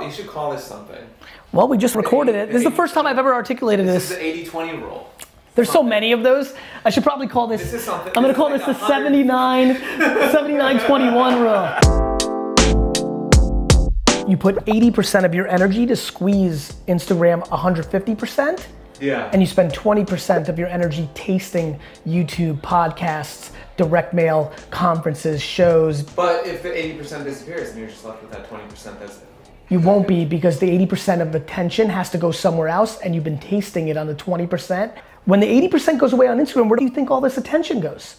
You should call this something. Well, we just recorded it. This is the first time I've ever articulated this. This is the 80-20 rule. There's so many of those. I should probably call this. This is something. I'm gonna call this the 79-21 rule. You put 80% of your energy to squeeze Instagram 150%. Yeah. And you spend 20% of your energy tasting YouTube, podcasts, direct mail, conferences, shows. But if the 80% disappears and you're just left with that 20%, that's it. You won't be, because the 80% of attention has to go somewhere else, and you've been tasting it on the 20%. When the 80% goes away on Instagram, where do you think all this attention goes?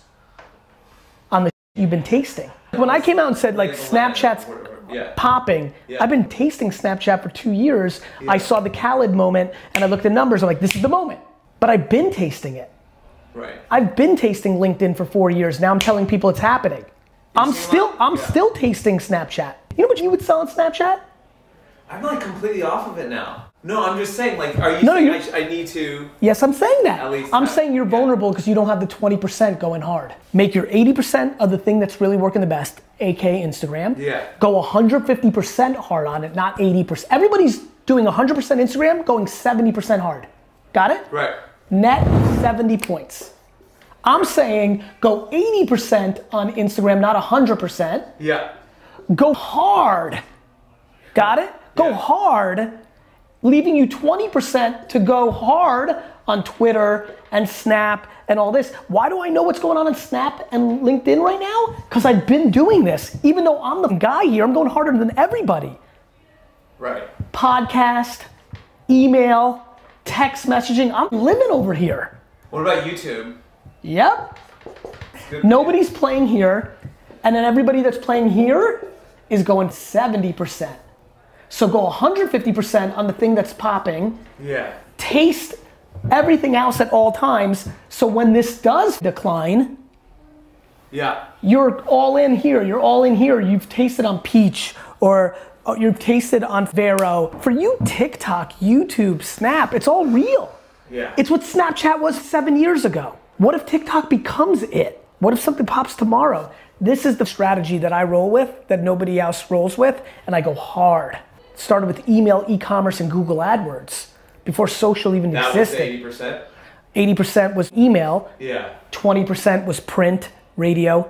On the you've been tasting. When I came out and said like Snapchat's popping, I've been tasting Snapchat for 2 years. I saw the Khaled moment and I looked at numbers, I'm like, this is the moment. But I've been tasting it. Right. I've been tasting LinkedIn for 4 years. Now I'm telling people it's happening. I'm still tasting Snapchat. You know what you would sell on Snapchat? I'm like completely off of it now. No, I'm just saying, like, are you saying I need to? Yes, I'm saying that. At least I'm saying you're vulnerable because you don't have the 20% going hard. Make your 80% of the thing that's really working the best, aka Instagram. Yeah. Go 150% hard on it, not 80%. Everybody's doing 100% Instagram, going 70% hard. Got it? Right. Net 70 points. I'm saying go 80% on Instagram, not 100%. Yeah. Go hard. Got it? Go hard, leaving you 20% to go hard on Twitter and Snap and all this. Why do I know what's going on Snap and LinkedIn right now? Because I've been doing this. Even though I'm the guy here, I'm going harder than everybody. Right. Podcast, email, text messaging, I'm living over here. What about YouTube? Yep. Nobody's playing here, and then everybody that's playing here is going 70%. So go 150% on the thing that's popping. Yeah. Taste everything else at all times. So when this does decline, you're all in here. You're all in here. You've tasted on Peach, or you've tasted on Vero. For you, TikTok, YouTube, Snap, it's all real. Yeah. It's what Snapchat was 7 years ago. What if TikTok becomes it? What if something pops tomorrow? This is the strategy that I roll with, that nobody else rolls with, and I go hard. Started with email, e-commerce, and Google AdWords before social even existed. That was 80%? 80% was email. Yeah. 20% was print, radio,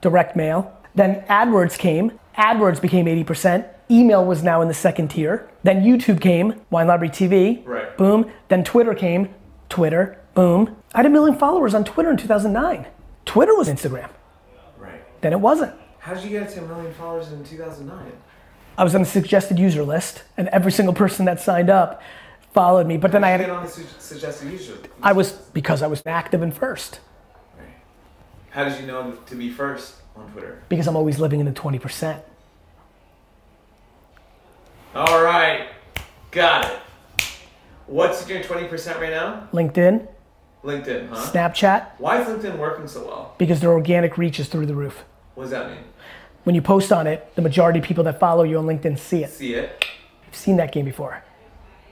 direct mail. Then AdWords came. AdWords became 80%. Email was now in the second tier. Then YouTube came, Wine Library TV. Right. Boom. Then Twitter came, Twitter, boom. I had 1 million followers on Twitter in 2009. Twitter was Instagram. Right. Then it wasn't. How did you get to 1 million followers in 2009? I was on the suggested user list, and every single person that signed up followed me. But then I had. How did you get on the suggested user list? Because I was active and first. Right. How did you know to be first on Twitter? Because I'm always living in the 20%. All right, got it. What's your 20% right now? LinkedIn. LinkedIn, huh? Snapchat. Why is LinkedIn working so well? Because their organic reach is through the roof. What does that mean? When you post on it, the majority of people that follow you on LinkedIn see it. See it? You've seen that game before.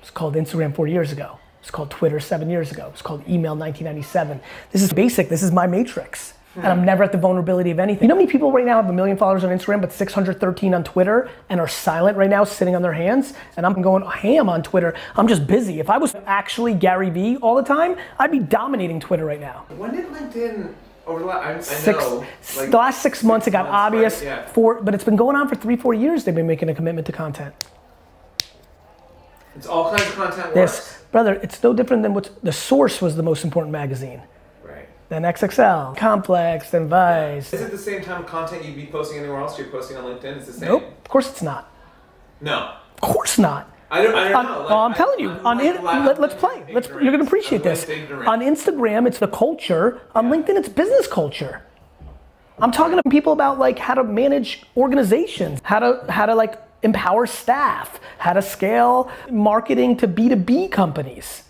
It's called Instagram 4 years ago. It's called Twitter 7 years ago. It's called email 1997. This is basic. This is my matrix. And I'm never at the vulnerability of anything. You know how many people right now have 1 million followers on Instagram but 613 on Twitter and are silent right now, sitting on their hands? And I'm going ham on Twitter. I'm just busy. If I was actually GaryVee all the time, I'd be dominating Twitter right now. When did LinkedIn over the last, the last 6 months it got obvious, right? but it's been going on for 3-4 years. They've been making a commitment to content. It's all kinds of content works. Brother, it's no different than The Source was the most important magazine. Right. Then XOXO, Complex, then Vice. Is it the same time content you'd be posting anywhere else? You're posting on LinkedIn? It's the same? Nope, of course it's not. No. Of course not. I don't know. Well, I'm telling you, let's play. You're gonna appreciate this. On Instagram, it's the culture. On LinkedIn, it's business culture. I'm talking to people about like how to manage organizations, how to like empower staff, how to scale marketing to B2B companies.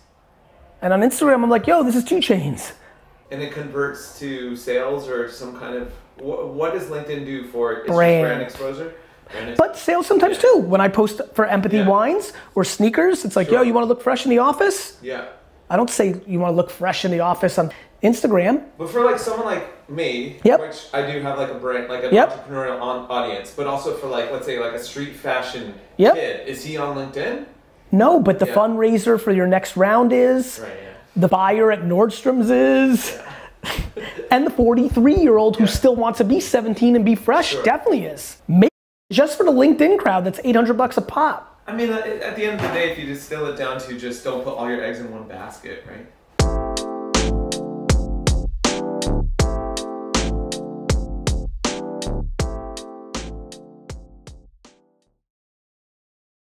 And on Instagram, I'm like, yo, this is 2 chains. And it converts to sales or some kind of, what does LinkedIn do for it? It's brand. Just brand exposure? But sales sometimes too. When I post for Empathy Wines or sneakers, it's like, yo, you wanna look fresh in the office? Yeah. I don't say you wanna look fresh in the office on Instagram. But for like someone like me, Yep. which I do have like a brand, like an Yep. entrepreneurial audience, but also for like, let's say like a street fashion Yep. kid, is he on LinkedIn? No, but the fundraiser for your next round is. Right, yeah. The buyer at Nordstrom's is. Yeah. And the 43-year-old who still wants to be 17 and be fresh definitely is. Maybe just for the LinkedIn crowd, that's $800 a pop. I mean, at the end of the day, if you distill it down to just don't put all your eggs in one basket, right?